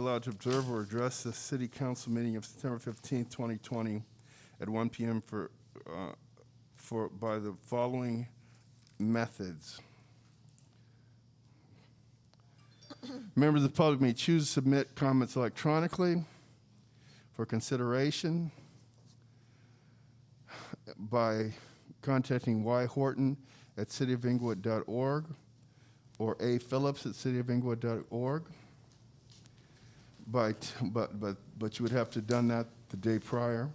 allowed to observe or address the City Council meeting of September 15th, 2020 at 1 p.m. by the following methods. Members of the public may choose to submit comments electronically for consideration by contacting Y. Horton at cityofinglewood.org or A. Phillips at cityofinglewood.org. But you would have to have done that the day prior.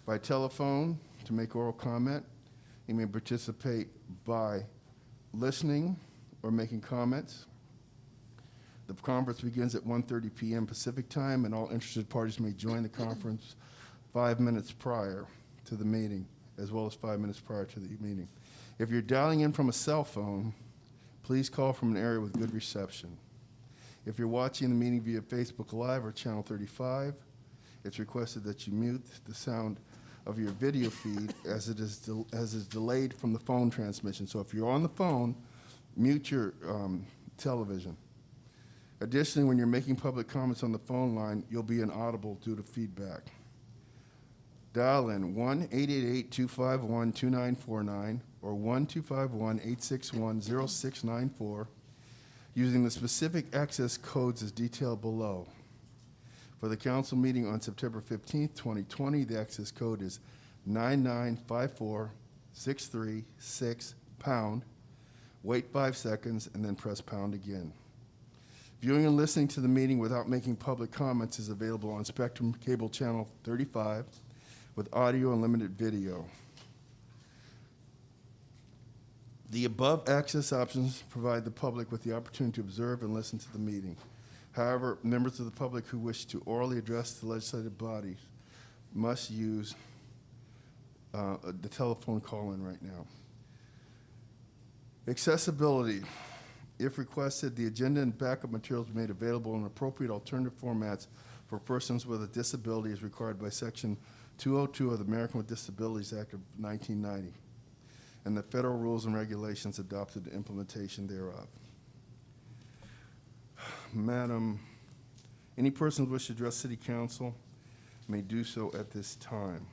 By telephone to make oral comment. You may participate by listening or making comments. The conference begins at 1:30 p.m. Pacific time, and all interested parties may join the conference 5 minutes prior to the meeting, as well as 5 minutes prior to the meeting. If you're dialing in from a cell phone, please call from an area with good reception. If you're watching the meeting via Facebook Live or Channel 35, it's requested that you mute the sound of your video feed as is delayed from the phone transmission. So if you're on the phone, mute your television. Additionally, when you're making public comments on the phone line, you'll be inaudible due to feedback. Dial in 1-888-251-2949 or 1-251-861-0694 using the specific access codes as detailed below. For the council meeting on September 15th, 2020, the access code is 9954636#. Wait 5 seconds and then press pound again. Viewing and listening to the meeting without making public comments is available on Spectrum Cable Channel 35 with audio and limited video. The above access options provide the public with the opportunity to observe and listen to the meeting. However, members of the public who wish to orally address the legislative body must use the telephone call-in right now. Accessibility. If requested, the agenda and backup materials be made available in appropriate alternative formats for persons with a disability as required by Section 202 of the American with Disabilities Act of 1990 and the federal rules and regulations adopted to implementation thereof. Madam, any person who wishes to address City Council may do so at this time.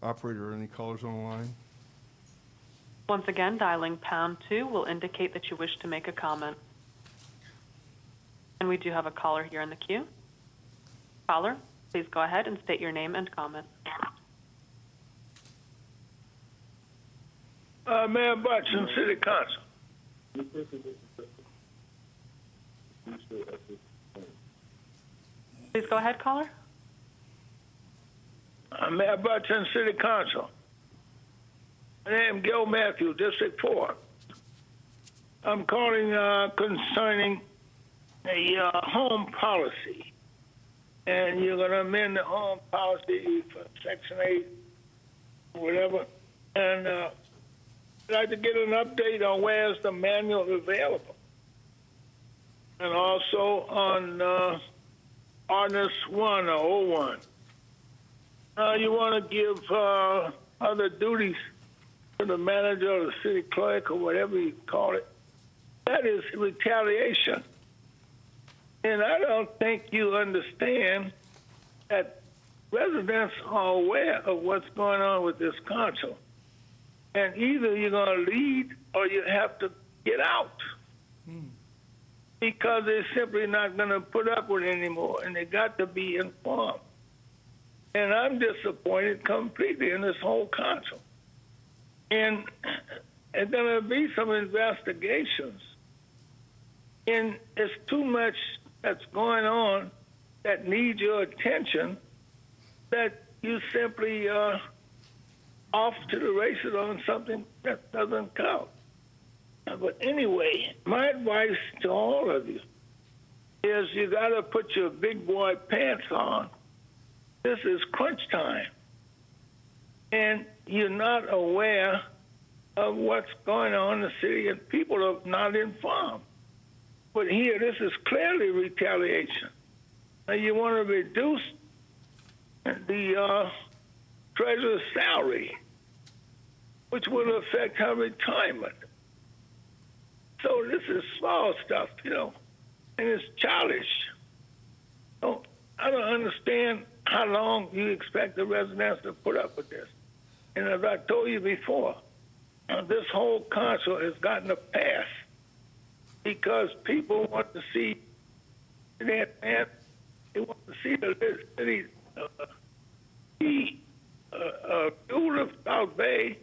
Operator, are any callers on the line? Once again, dialing #2 will indicate that you wish to make a comment. And we do have a caller here in the queue. Caller, please go ahead and state your name and comment. Mayor Butson, City Council. Please go ahead, caller. Mayor Butson, City Council. My name is Gil Matthew, District 4. I'm calling concerning a home policy. And you're going to amend the home policy for Section 8 or whatever. And I'd like to get an update on where's the manual available. And also on Ordinance 1 or 01. You want to give other duties to the manager or the city clerk or whatever you call it. That is retaliation. And I don't think you understand that residents are aware of what's going on with this council. And either you're going to lead or you have to get out. Because they're simply not going to put up with it anymore, and they got to be informed. And I'm disappointed completely in this whole council. And there's going to be some investigations. And it's too much that's going on that needs your attention that you simply off to the races on something that doesn't count. But anyway, my advice to all of you is you got to put your big boy pants on. This is crunch time. And you're not aware of what's going on in the city, and people are not informed. But here, this is clearly retaliation. Now, you want to reduce the treasurer's salary, which will affect her retirement. So this is small stuff, and it's childish. understand how long you expect the residents to put up with this. And as I told you before, this whole council has gotten a pass because people want to see that man. They want to see the city be rule of South Bay,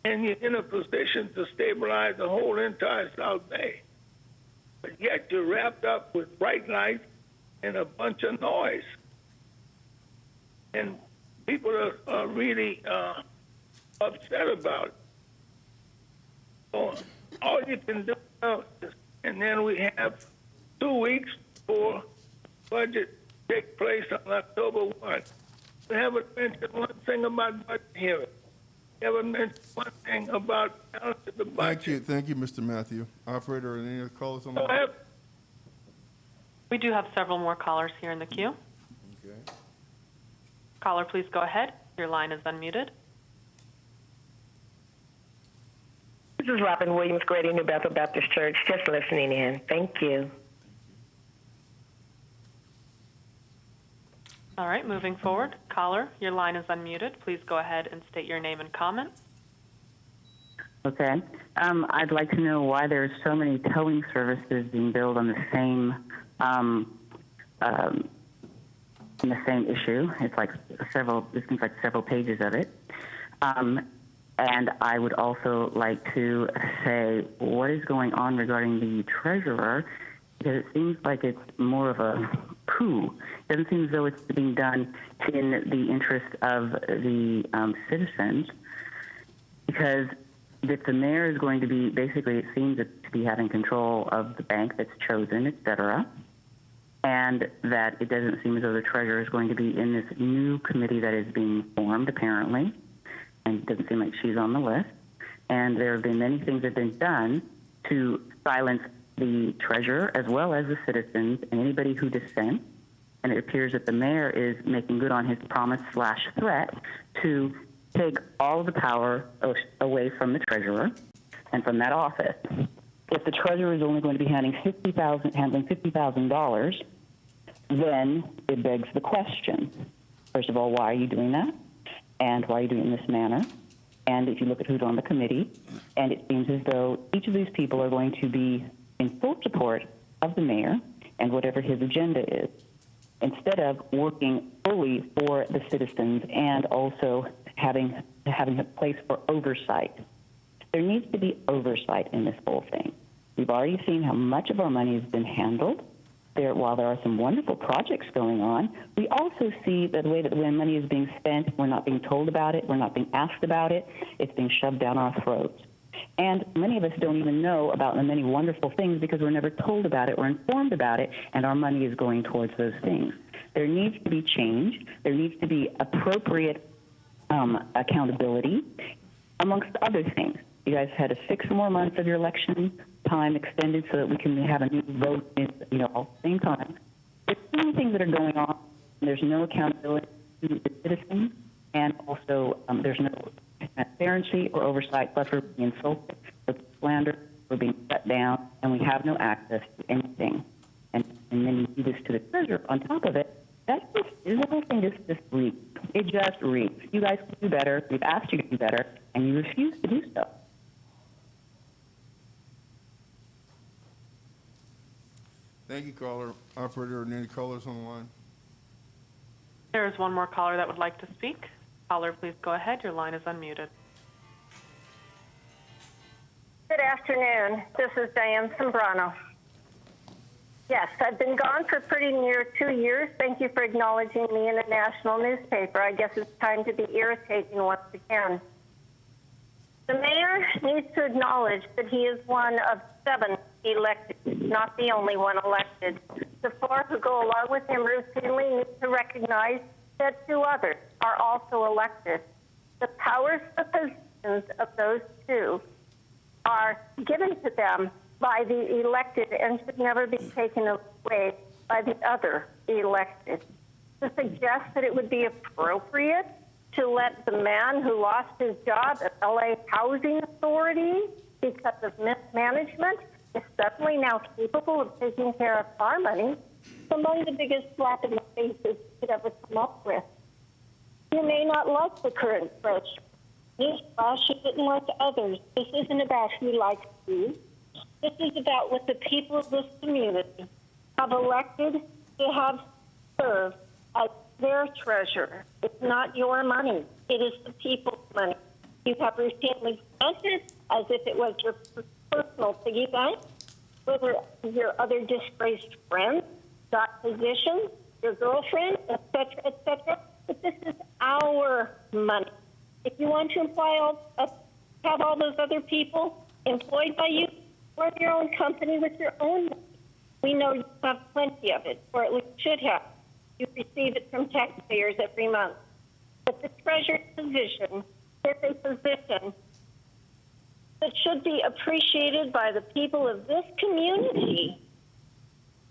and you're in a position to stabilize the whole entire South Bay. But yet you're wrapped up with bright lights and a bunch of noise. And people are really upset about it. So all you can do now is, and then we have 2 weeks before budget takes place on October 1. We haven't mentioned one thing about budget hearing. We haven't mentioned one thing about balance of the budget. Thank you, Mr. Matthew. Operator, any other callers on the line? We do have several more callers here in the queue. Okay. Caller, please go ahead. Your line is unmuted. This is Robin Williams, Grady New Bethel Baptist Church, just listening in. Thank you. All right, moving forward. Caller, your line is unmuted. Please go ahead and state your name and comment. Okay. I'd like to know why there's so many towing services being billed on the same issue. It's like it seems like several pages of it. And I would also like to say what is going on regarding the treasurer, because it seems like it's more of a coup. It doesn't seem as though it's being done in the interest of the citizens, because if the mayor is going to be, basically it seems to be having control of the bank that's chosen, et cetera, and that it doesn't seem as though the treasurer is going to be in this new committee that is being formed, apparently, and it doesn't seem like she's on the list. And there have been many things that have been done to silence the treasurer as well as the citizens and anybody who dissents. And it appears that the mayor is making good on his promise/threat to take all of the power away from the treasurer and from that office. If the treasurer is only going to be handling $50,000, then it begs the question. First of all, why are you doing that? And why are you doing it in this manner? And if you look at who's on the committee, and it seems as though each of these people are going to be in full support of the mayor and whatever his agenda is, instead of working fully for the citizens and also having a place for oversight. There needs to be oversight in this whole thing. We've already seen how much of our money has been handled. While there are some wonderful projects going on, we also see that the way that when money is being spent, we're not being told about it, we're not being asked about it, it's being shoved down our throats. And many of us don't even know about the many wonderful things because we're never told about it or informed about it, and our money is going towards those things. There needs to be change. There needs to be appropriate accountability, amongst other things. You guys had 6 more months of your election time extended so that we can have a new vote, all at the same time. There's so many things that are going on. There's no accountability to the citizens, and also there's no transparency or oversight. Plus, we're being insulted, we're being slandered, we're being shut down, and we have no access to anything. And then you do this to the treasurer. On top of it, the whole thing just reeks. It just reeks. You guys can do better. We've asked you to do better, and you refuse to do so. Thank you, caller. Operator, any callers on the line? There is one more caller that would like to speak. Caller, please go ahead. Your line is unmuted. Good afternoon. This is Diane Sombrano. Yes, I've been gone for pretty near 2 years. Thank you for acknowledging me in a national newspaper. I guess it's time to be irritating once again. The mayor needs to acknowledge that he is one of 7 elected, not the only one elected. The 4 who go along with him routinely need to recognize that 2 others are also elected. The powers and positions of those 2 are given to them by the elected and should never be taken away by the other elected. To suggest that it would be appropriate to let the man who lost his job at LA Housing Authority because of mismanagement is suddenly now capable of taking care of our money, among the biggest slap in the face faces you could ever come up with. You may not like the current treasurer. Newsflash, you didn't like others. This isn't about who likes you. This is about what the people of this community have elected to have served as their treasurer. It's not your money. It is the people's money. You have routinely spent it as if it was your personal piggy bank, whether your other disgraced friends got positions, your girlfriend, etc., etc. But this is our money. If you want to have all those other people employed by you, run your own company with your own money. We know you have plenty of it, or at least should have. You receive it from taxpayers every month. But the treasurer's position is a position that should be appreciated by the people of this community,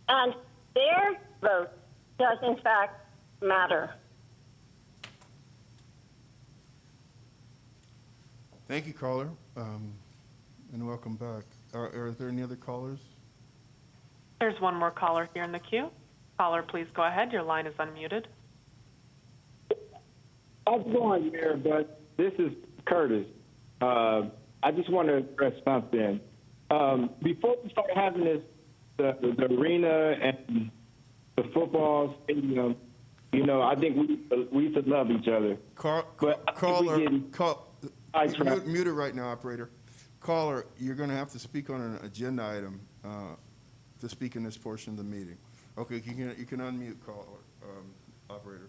and their vote does in fact matter. Thank you, caller, and welcome back. Are there any other callers? There's one more caller here in the queue. Caller, please go ahead. Your line is unmuted. How's it going, Mayor? But this is Curtis. I just want to address something. Before we start having this, the arena and the football stadium, you know, I think we should love each other. Mute it right now, operator. Caller, you're going to have to speak on an agenda item to speak in this portion of the meeting. Okay, you can unmute, caller, operator.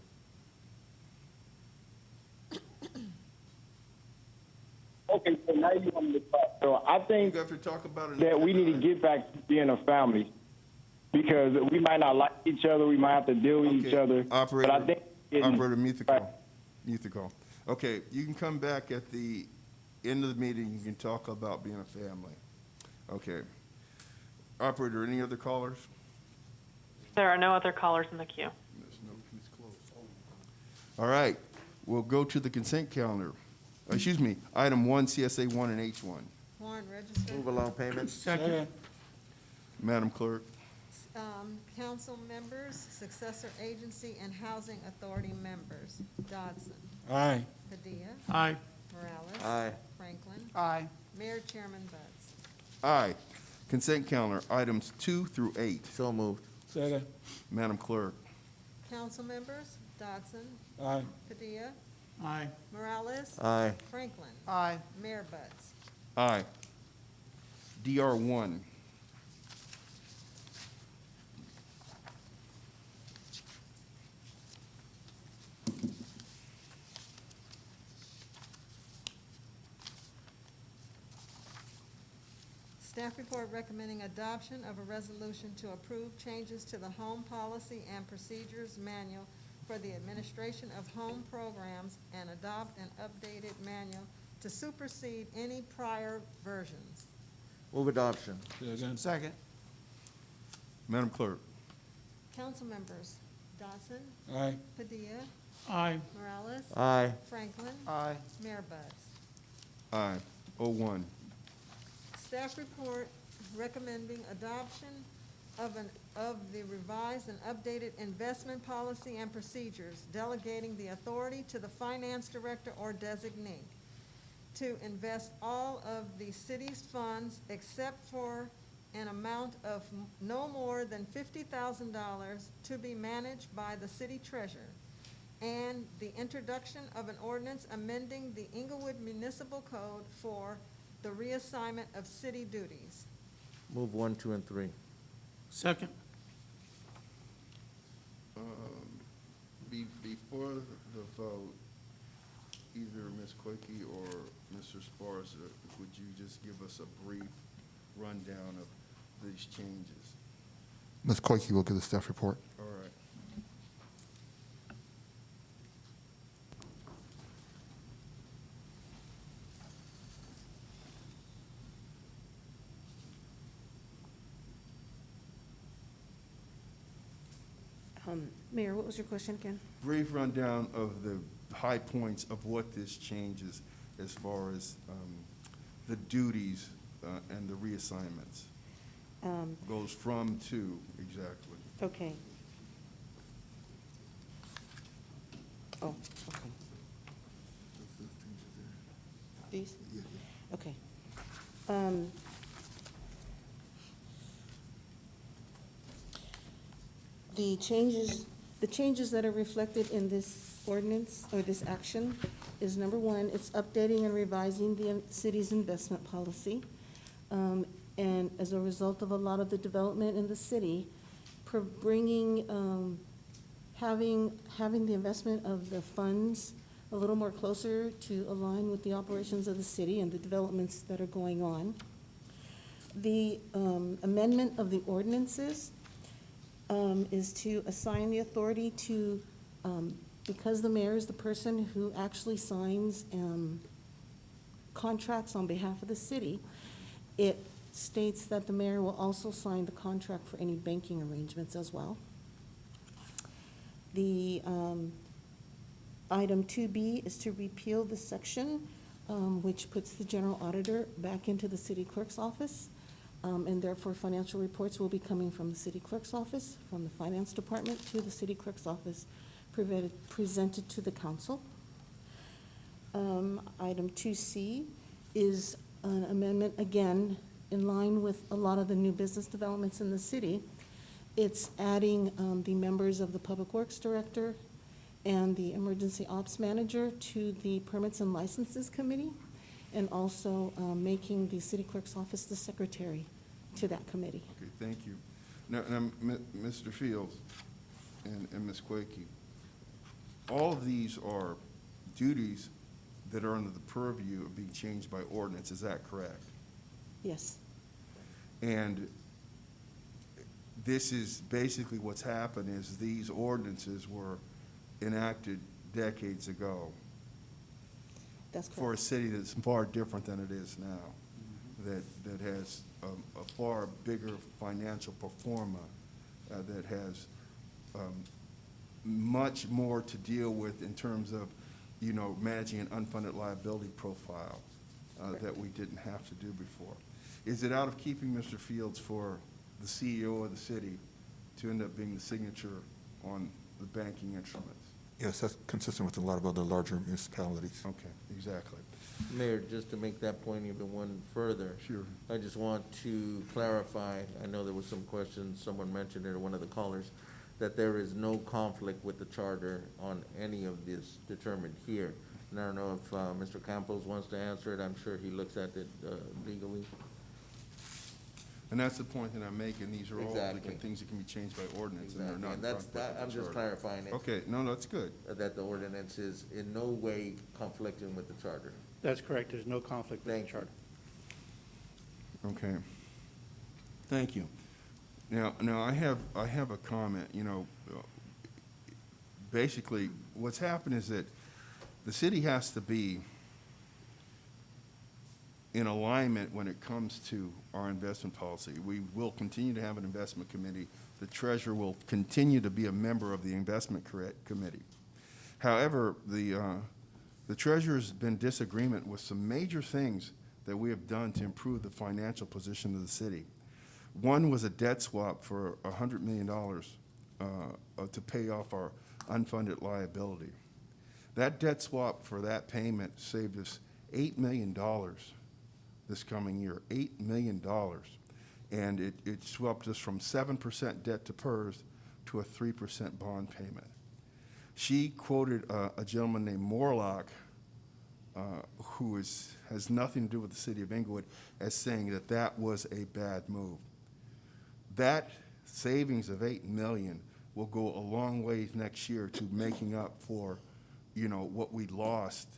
Okay, so now you want me to talk. So I think You have to talk about it. that we need to get back to being a family because we might not like each other. We might have to deal with each other. Operator, but I think operator, mute the call. Mute the call. Okay, you can come back at the end of the meeting. You can talk about being a family. Okay. Operator, any other callers? There are no other callers in the queue. All right, we'll go to the consent calendar. Excuse me, item 1, CSA 1 and H1. Warrant registered. Move along payments. Second. Madam Clerk. Council members, successor agency and housing authority members. Dodson. Aye. Padilla. Aye. Morales. Aye. Franklin. Aye. Mayor Chairman Buds. Aye. Consent calendar, items 2 through 8. So moved. Second. Madam Clerk. Council members, Dodson. Aye. Padilla. Aye. Morales. Aye. Franklin. Aye. Mayor Buds. Aye. DR 1. Staff report recommending adoption of a resolution to approve changes to the Home Policy and Procedures Manual for the administration of home programs and adopt an updated manual to supersede any prior versions. Move adoption. Second. Madam Clerk. Council members, Dodson, Aye. Padilla, Aye. Morales, Aye. Franklin, Aye. Mayor Buds. Aye. 01. Staff report recommending adoption of the revised and updated investment policy and procedures, delegating the authority to the finance director or designee to invest all of the city's funds except for an amount of no more than $50,000 to be managed by the city treasurer, and the introduction of an ordinance amending the Inglewood Municipal Code for the reassignment of city duties. Move 1, 2, and 3. Second. Before the vote, either Ms. Quickie or Mr. Sparks, would you just give us a brief rundown of these changes? Ms. Koike will give the staff report. All right. Mayor, what was your question again? Brief rundown of the high points of what this changes as far as the duties and the reassignments. Goes from to, exactly. Okay. Oh, okay. These? Okay. The changes that are reflected in this ordinance or this action is, number one, it's updating and revising the city's investment policy. And as a result of a lot of the development in the city, bringing, having the investment of the funds a little more closer to align with the operations of the city and the developments that are going on. The amendment of the ordinances is to assign the authority to, because the mayor is the person who actually signs contracts on behalf of the city, it states that the mayor will also sign the contract for any banking arrangements as well. The item 2B is to repeal the section which puts the general auditor back into the city clerk's office. And therefore, financial reports will be coming from the city clerk's office, from the finance department to the city clerk's office, presented to the council. Item 2C is an amendment, again, in line with a lot of the new business developments in the city. It's adding the members of the Public Works Director and the Emergency Ops Manager to the Permits and Licenses Committee, and also making the city clerk's office the secretary to that committee. Okay, thank you. Now, Mr. Fields and Ms. Quakey, all of these are duties that are under the purview of being changed by ordinance, is that correct? Yes. And this is basically what's happened is these ordinances were enacted decades ago. That's correct. For a city that's far different than it is now, that has a far bigger financial pro forma, that has much more to deal with in terms of, you know, managing an unfunded liability profile that we didn't have to do before. Is it out of keeping, Mr. Fields, for the CEO of the city to end up being the signature on the banking instruments? Yes, that's consistent with a lot of other larger municipalities. Okay, exactly. Mayor, just to make that point even one further. Sure. I just want to clarify, I know there was some questions, someone mentioned it, or one of the callers, that there is no conflict with the charter on any of this determined here. And I don't know if Mr. Campos wants to answer it. I'm sure he looks at it legally. And that's the point that I'm making. These are all Exactly. things that can be changed by ordinance, and they're Exactly, not. and that's, in conflict with I'm the just charter. clarifying it. Okay, no, that's good. That the ordinance is in no way conflicting with the charter. That's correct. There's no conflict with the Thank you. charter. Okay. Thank you. Now I have a comment. You know, basically, what's happened is that the city has to be in alignment when it comes to our investment policy. We will continue to have an investment committee. The treasurer will continue to be a member of the investment committee. However, the treasurer's been in disagreement with some major things that we have done to improve the financial position of the city. One was a debt swap for $100 million to pay off our unfunded liability. That debt swap for that payment saved us $8 million this coming year, $8 million. And it swapped us from 7% debt to PERS to a 3% bond payment. She quoted a gentleman named Morlock, who has nothing to do with the city of Inglewood, as saying that that was a bad move. That savings of $8 million will go a long way next year to making up for, you know, what we lost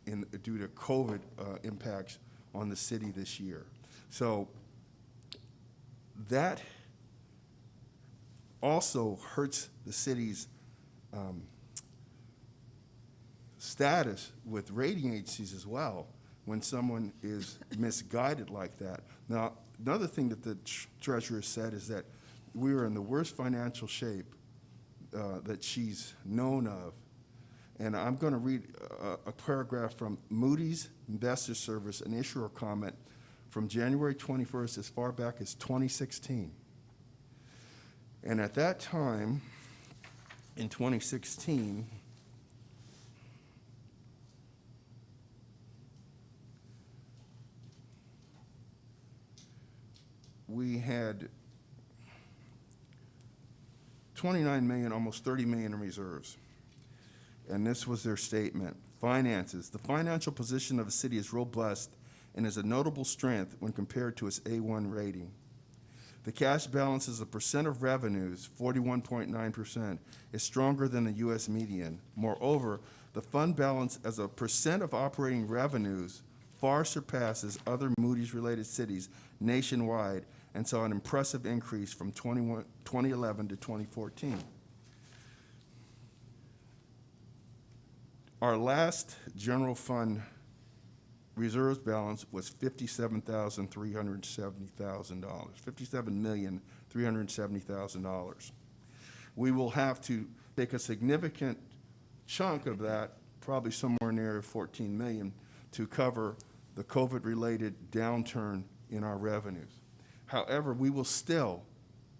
due to COVID impacts on the city this year. So that also hurts the city's status with rating agencies as well when someone is misguided like that. Now, another thing that the treasurer said is that we were in the worst financial shape that she's known of. And I'm going to read a paragraph from Moody's Investor Service, an issuer comment from January 21st, as far back as 2016. And at that time, in 2016, we had 29 million, almost 30 million in reserves. And this was their statement. Finances. The financial position of the city is robust and is a notable strength when compared to its A1 rating. The cash balance as a percent of revenues, 41.9%, is stronger than the U.S. median. Moreover, the fund balance as a percent of operating revenues far surpasses other Moody's-related cities nationwide and saw an impressive increase from 2011 to 2014. Our last general fund reserves balance was $57,370,000, $57,370,000. We will have to take a significant chunk of that, probably somewhere near 14 million, to cover the COVID-related downturn in our revenues. However, we will still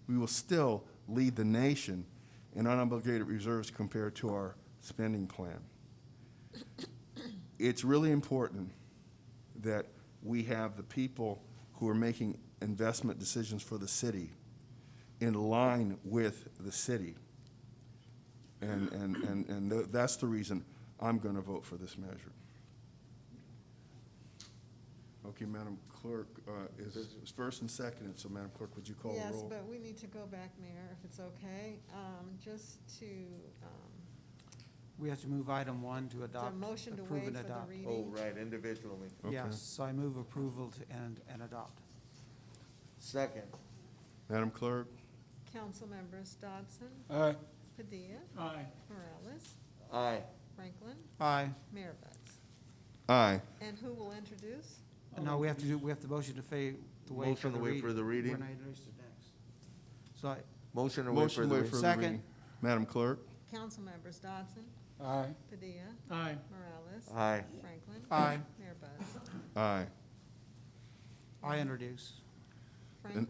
lead the nation in unobligated reserves compared to our spending plan. It's really important that we have the people who are making investment decisions for the city in line with the city. And that's the reason I'm going to vote for this measure. Okay, Madam Clerk, is first and second, so Madam Clerk, would you call the roll? Yes, but we need to go back, Mayor, if it's okay, just to, We have to move item 1 to the adopt, motion to approve waive and for the adopt. reading. Oh, right, individually. Okay. Yes, so I move approval to and adopt. Second. Madam Clerk? Council members Dodson, Aye. Padilla, Aye. Morales, Aye. Franklin, Aye. Mayor Buds. Aye. And who will introduce? No, we have to motion to waive for Motion the to reading. wait for the reading. We're not introduced it next. So I, Motion to wait for Motion to the wait reading. for the Second. reading. Madam Clerk? Council members Dodson, Aye. Padilla, Aye. Morales, Aye. Franklin. Aye. Mayor Buds. Aye. I introduce. Franklin?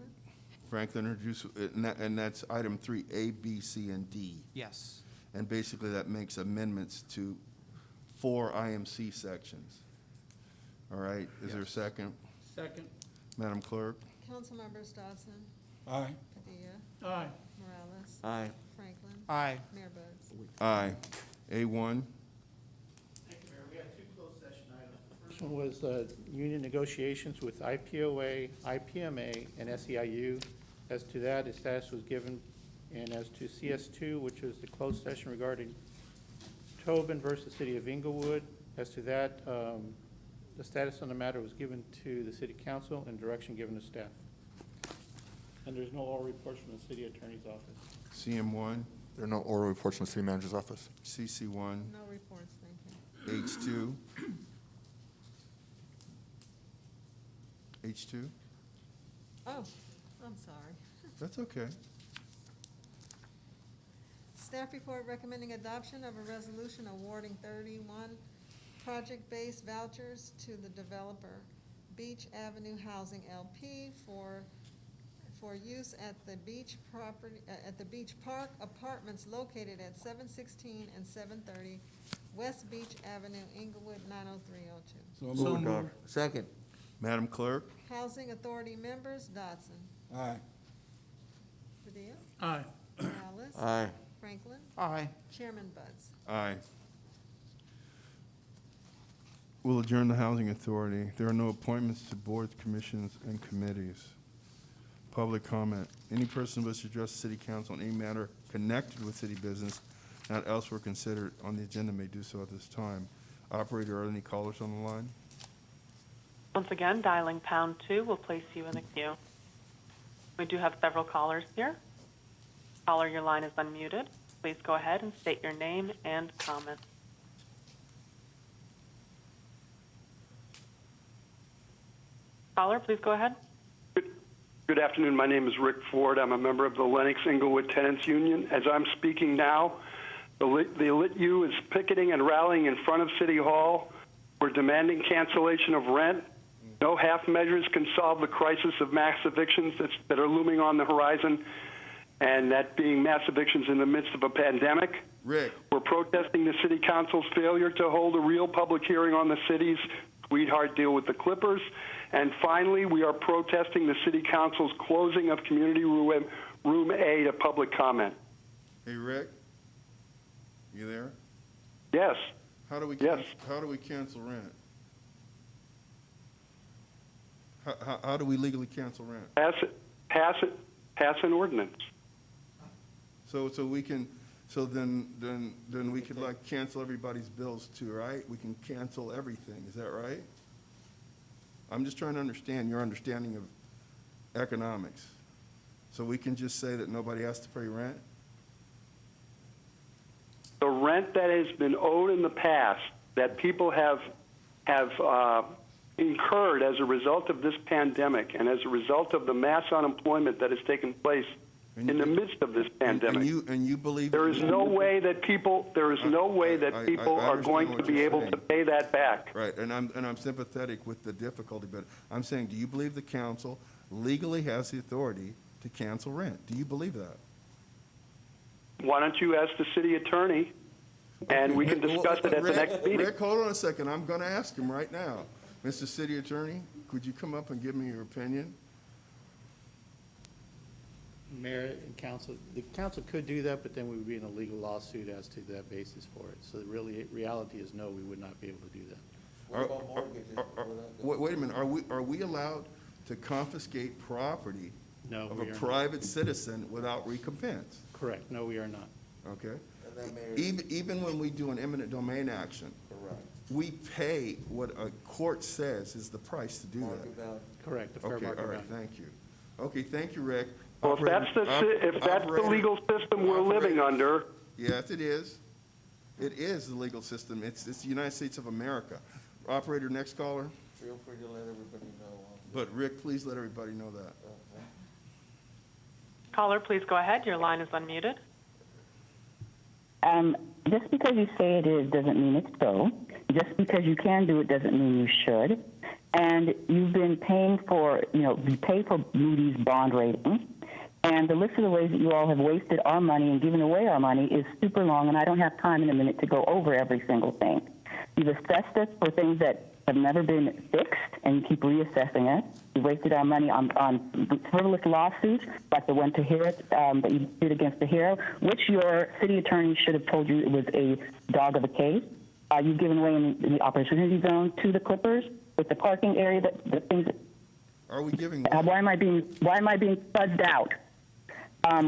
Franklin introduced, and that's item 3, A, B, C, and D. Yes. And basically that makes amendments to 4 IMC sections. All right, is there a Yes. second? Second. Madam Clerk? Council members Dodson, Aye. Padilla, Aye. Morales, Aye. Franklin. Aye. Mayor Buds. Aye. A1? Thank you, Mayor. We have 2 closed session items. The first one was union negotiations with IPOA, IPMA, and SEIU. As to that, a status was given, and as to CS2, which was the closed session regarding Tobin versus City of Inglewood, as to that, the status on the matter was given to the City Council and direction given to staff. And there's no oral reports from the City Attorney's Office. CM1? There are no oral reports from the city manager's office. CC1? No reports, thank you. H2? H2? Oh, I'm sorry. That's okay. Staff report recommending adoption of a resolution awarding 31 project-based vouchers to the developer Beach Avenue Housing LP for use at the beach property, at the Beach Park Apartments located at 716 and 730 West Beach Avenue, Inglewood, 90302. So Moved on. Second. Madam Clerk? Housing Authority members Dodson, Aye. Padilla, Aye. Morales, Aye. Franklin, Aye. Chairman Buds. Aye. We'll adjourn the Housing Authority. There are no appointments to boards, commissions, and committees. Public comment. Any person who wishes to address the City Council on any matter connected with city business not elsewhere considered on the agenda may do so at this time. Operator, are there any callers on the line? Once again, dialing #2 will place you in the queue. We do have several callers here. Caller, your line is unmuted. Please go ahead and state your name and comment. Caller, please go ahead. Good afternoon. My name is Rick Ford. I'm a member of the Lennox Inglewood Tenants Union. As I'm speaking now, the Lit U is picketing and rallying in front of City Hall. We're demanding cancellation of rent. No half measures can solve the crisis of mass evictions that are looming on the horizon, and that being mass evictions in the midst of a pandemic. Rick. We're protesting the City Council's failure to hold a real public hearing on the city's sweetheart deal with the Clippers. And finally, we are protesting the City Council's closing of Community Room A to public comment. Hey, Rick, you there? Yes. How do we Yes. how do we cancel rent? How do we legally cancel rent? Pass an ordinance. So we can, so then we could like cancel everybody's bills too, right? We can cancel everything, is that right? I'm just trying to understand your understanding of economics. So we can just say that nobody has to pay rent? The rent that has been owed in the past that people have incurred as a result of this pandemic and as a result of the mass unemployment that has taken place in the midst of this pandemic. And you believe there is no way that people are going to be able to pay that back. Right, and I'm sympathetic with the difficulty, but I'm saying, do you believe the council legally has the authority to cancel rent? Do you believe that? Why don't you ask the city attorney, and we can discuss it at the next meeting. Rick, hold on a second. I'm going to ask him right now. Mr. City Attorney, could you come up and give me your opinion? Mayor and council, the council could do that, but then we would be in a legal lawsuit as to that basis for it. So the reality is no, we would not be able to do that. What about mortgages? Wait a minute, are we allowed to confiscate property No, of we a are not. private citizen without recompense? Correct, no, we are not. Okay? And then, Mayor, Even when we do an eminent domain action, correct. we pay what a court says is the price to do Market that. value. Correct, the fair Okay, market all right, value. thank you. Okay, thank you, Rick. Well, if that's the legal system we're living under, Yes, it is. It is the legal system. It's the United States of America. Operator, next caller. Feel free to let everybody know. But Rick, please let everybody know that. Caller, please go ahead. Your line is unmuted. Just because you say it is doesn't mean it's so. Just because you can do it doesn't mean you should. And you've been paying for, you pay for Moody's bond rating. And the list of the ways that you all have wasted our money and given away our money is super long, and I don't have time in a minute to go over every single thing. You've assessed us for things that have never been fixed, and you keep reassessing it. You wasted our money on frivolous lawsuits like the one to Hero, that you did against the Hero, which your city attorney should have told you it was a dog of a case. You've given away in the opportunity zone to the Clippers with the parking area. The things. Are we giving? Why am I being fuzzed out?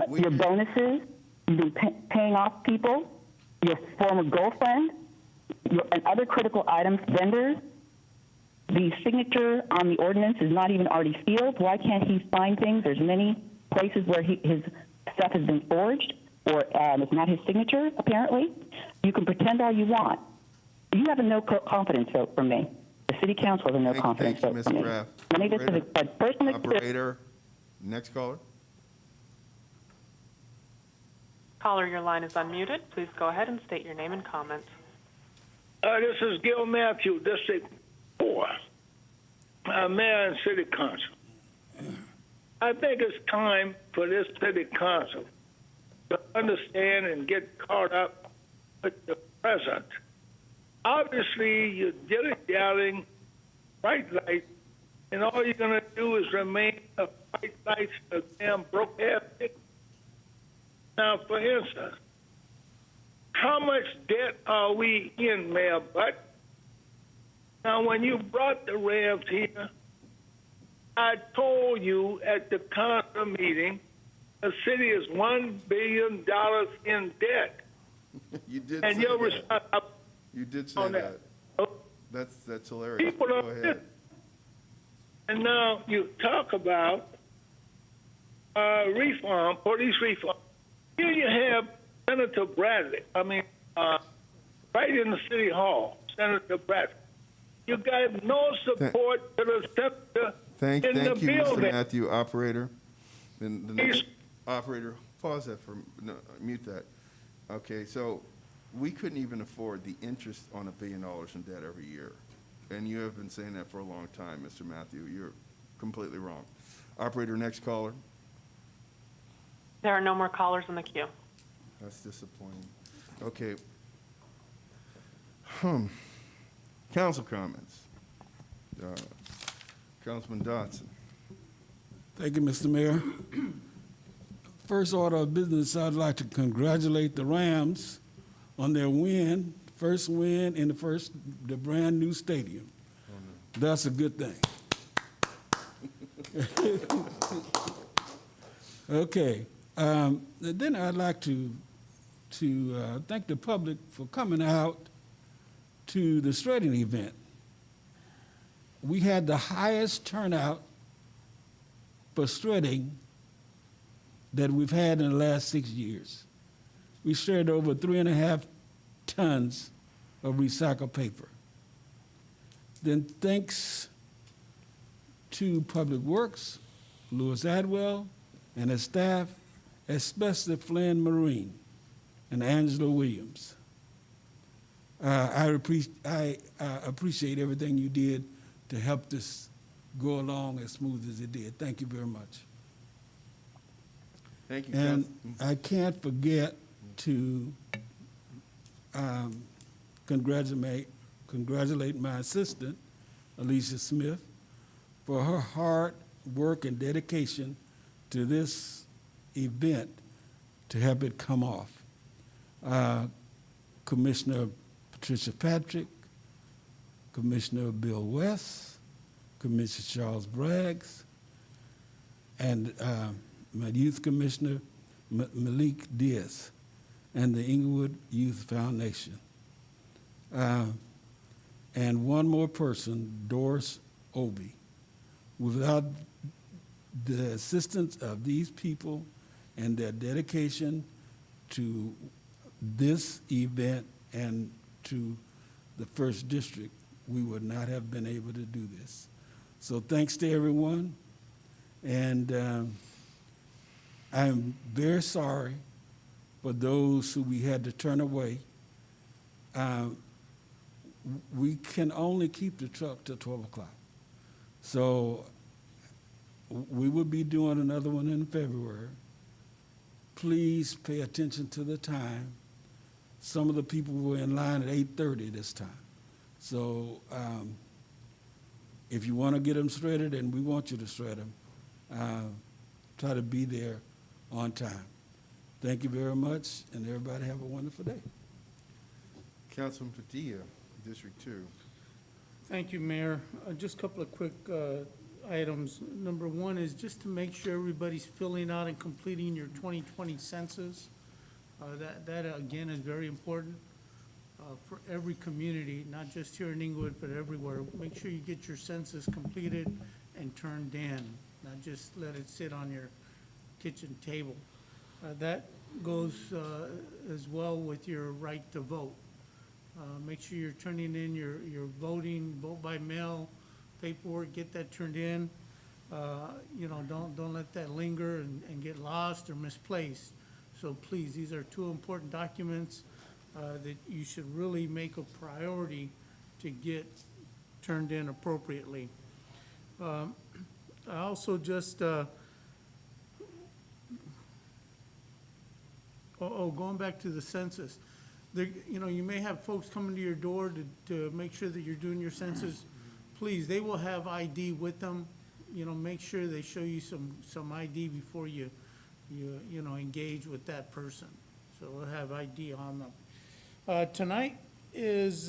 Your bonuses. You've been paying off people. Your former girlfriend. And other critical items. Vendors. The signature on the ordinance is not even already sealed. Why can't he sign things? There's many places where his stuff has been forged, or it's not his signature, apparently. You can pretend all you want. You have a no confidence vote from me. The city council has a no confidence vote from me. Let me just a personal Operator, next caller. Caller, your line is unmuted. Please go ahead and state your name and comment. This is Gil Matthew, District 4, Mayor and City Council. I think it's time for this City Council to understand and get caught up with the present. Obviously, you're dilly-dallying, bright lights, and all you're going to do is remain a bright lights for damn broke-ass. Now, for instance, how much debt are we in, Mayor Butt? Now, when you brought the Rams here, I told you at the council meeting the city is $1 billion in debt. You did and say your that. You did say that. That's hilarious. People Go are ahead. And now you talk about reform, police reform. Here you have Senator Bradley. Right in the city hall, Senator Bradley. You got no support to the senator Thank in the you, Mr. building. Matthew. Operator. The next operator, pause that no, mute that. Okay, so we couldn't even afford the interest on $1 billion in debt every year. And you have been saying that for a long time, Mr. Matthew. You're completely wrong. Operator, next caller. There are no more callers in the queue. That's disappointing. Okay. Council comments. Councilman Dodson. Thank you, Mr. Mayor. First order of business, I'd like to congratulate the Rams on their win, first win in the brand new stadium. That's a good thing. Okay. Then I'd like to thank the public for coming out to the shredding event. We had the highest turnout for shredding that we've had in the last 6 years. We shredded over 3.5 tons of recycled paper. Then thanks to Public Works, Louis Adwell, and his staff, especially Flynn Marine and Angela Williams. I appreciate everything you did to help this go along as smooth as it did. Thank you very much. Thank you, And Councilman. I can't forget to congratulate my assistant, Alicia Smith, for her hard work and dedication to this event to help it come off. Commissioner Patricia Patrick, Commissioner Bill West, Commissioner Charles Braggs, and my youth commissioner, Malik Diaz, and the Inglewood Youth Foundation. And one more person, Doris Obie. Without the assistance of these people and their dedication to this event and to the first district, we would not have been able to do this. So thanks to everyone. And I'm very sorry for those who we had to turn away. We can only keep the truck till 12 o'clock. So we will be doing another one in February. Please pay attention to the time. Some of the people were in line at 8:30 this time. So if you want to get them shredded, and we want you to shred them, try to be there on time. Thank you very much, and everybody have a wonderful day. Councilman Padilla, District 2. Thank you, Mayor. Just a couple of quick items. Number one is just to make sure everybody's filling out and completing your 2020 census. That again, is very important for every community, not just here in Inglewood, but everywhere. Make sure you get your census completed and turned in, not just let it sit on your kitchen table. That goes as well with your right to vote. Make sure you're turning in your voting, vote by mail paperwork, get that turned in. You know, don't let that linger and get lost or misplaced. So please, these are two important documents that you should really make a priority to get turned in appropriately. I also just, going back to the census. There, you know, you may have folks coming to your door to make sure that you're doing your census. Please, they will have ID with them. You know, make sure they show you some ID before you know, engage with that person. So we'll have ID on them. Tonight is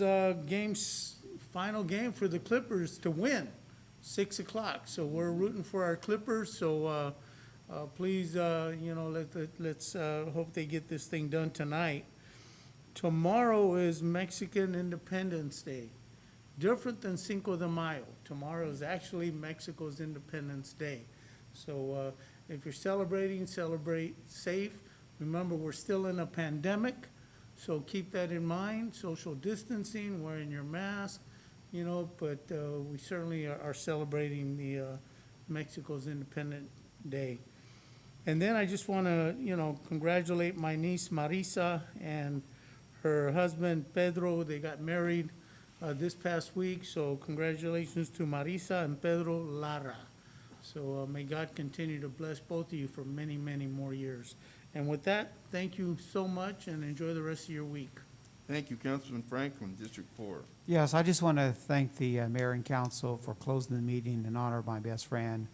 final game for the Clippers to win, 6 o'clock. So we're rooting for our Clippers. So please, you know, let's hope they get this thing done tonight. Tomorrow is Mexican Independence Day. Different than Cinco de Mayo. Tomorrow is actually Mexico's Independence Day. So if you're celebrating, celebrate safe. Remember, we're still in a pandemic, so keep that in mind. Social distancing, wearing your mask, you know, but we certainly are celebrating the Mexico's Independence Day. And then I just want to, you know, congratulate my niece Marisa and her husband Pedro. They got married this past week, so congratulations to Marisa and Pedro Lara. So may God continue to bless both of you for many, many more years. And with that, thank you so much and enjoy the rest of your week. Thank you, Councilman Franklin, District 4. Yes, I just want to thank the mayor and council for closing the meeting in honor of my best friend,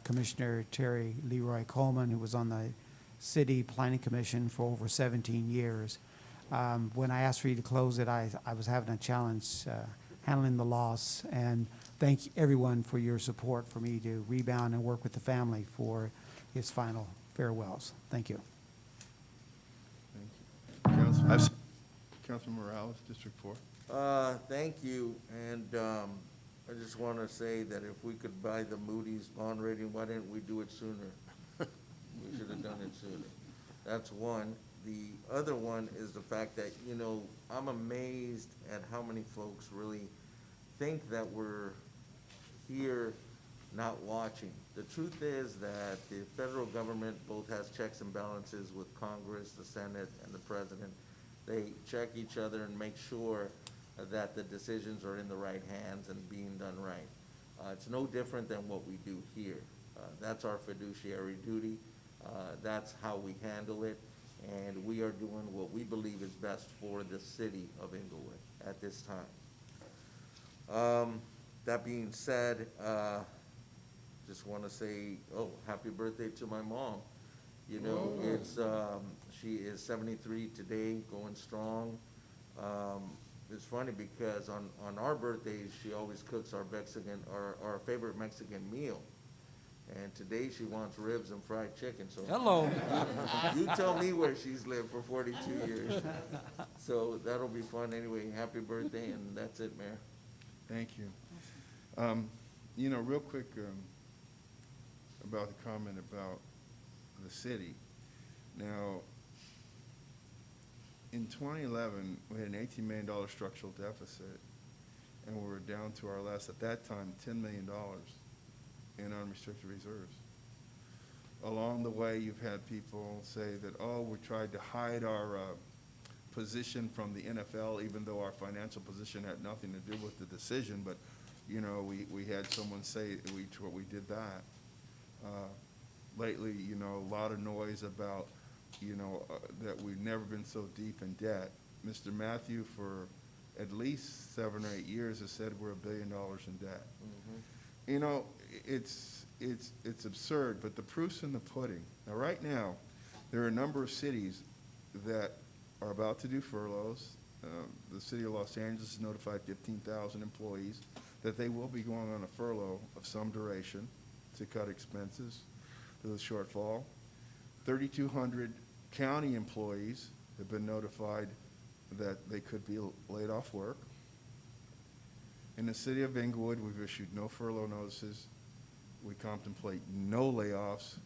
Commissioner Terry Leroy Coleman, who was on the City Planning Commission for over 17 years. When I asked for you to close it, I was having a challenge handling the loss, and thank everyone for your support for me to rebound and work with the family for his final farewells. Thank you. Thank you. Councilman Morales, District 4. Thank you, and I just want to say that if we could buy the Moody's bond rating, why didn't we do it sooner? We should have done it sooner. That's one. The other one is the fact that, you know, I'm amazed at how many folks really think that we're here not watching. The truth is that the federal government both has checks and balances with Congress, the Senate, and the President. They check each other and make sure that the decisions are in the right hands and being done right. It's no different than what we do here. That's our fiduciary duty. That's how we handle it. And we are doing what we believe is best for the city of Inglewood at this time. That being said, just want to say, happy birthday to my mom. You know, it's she is 73 today, going strong. It's funny because on our birthdays, she always cooks our our favorite Mexican meal. And today she wants ribs and fried chicken. So Hello. You tell me where she's lived for 42 years. So that'll be fun anyway. Happy birthday, and that's it, Mayor. Thank you. You know, real quick about the comment about the city. Now, in 2011, we had an $18 million structural deficit, and we were down to our last, at that time, $10 million in unrestricted reserves. Along the way, you've had people say that, we tried to hide our position from the NFL, even though our financial position had nothing to do with the decision, but, you know, we had someone say we did that. Lately, you know, a lot of noise about, you know, that we've never been so deep in debt. Mr. Matthew, for at least 7 or 8 years, has said we're $1 billion in debt. Mm-hmm. You know, it's absurd, but the proof's in the pudding. Now, right now, there are a number of cities that are about to do furloughs. The city of Los Angeles has notified 15,000 employees that they will be going on a furlough of some duration to cut expenses to the shortfall. 3,200 county employees have been notified that they could be laid off work. In the city of Inglewood, we've issued no furlough notices. We contemplate no layoffs.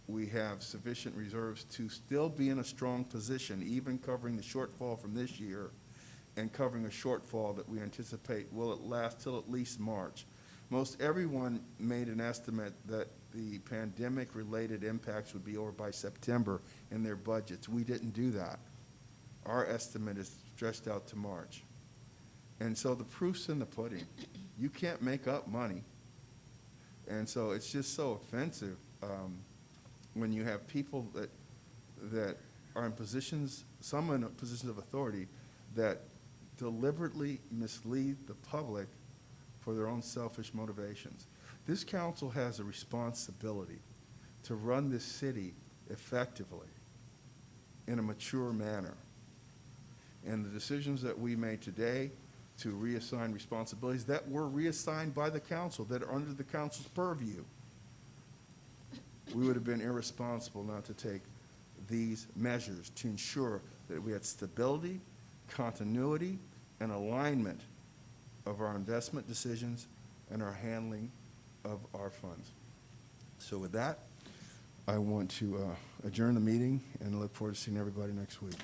We have sufficient reserves to still be in a strong position, even covering the shortfall from this year and covering a shortfall that we anticipate will last till at least March. Most everyone made an estimate that the pandemic-related impacts would be over by September in their budgets. We didn't do that. Our estimate is stretched out to March. And so the proof's in the pudding. You can't make up money. And so it's just so offensive when you have people that are in positions, some in positions of authority, that deliberately mislead the public for their own selfish motivations. This council has a responsibility to run this city effectively in a mature manner. And the decisions that we made today to reassign responsibilities that were reassigned by the council, that are under the council's purview, we would have been irresponsible not to take these measures to ensure that we had stability, continuity, and alignment of our investment decisions and our handling of our funds. So with that, I want to adjourn the meeting and look forward to seeing everybody next week.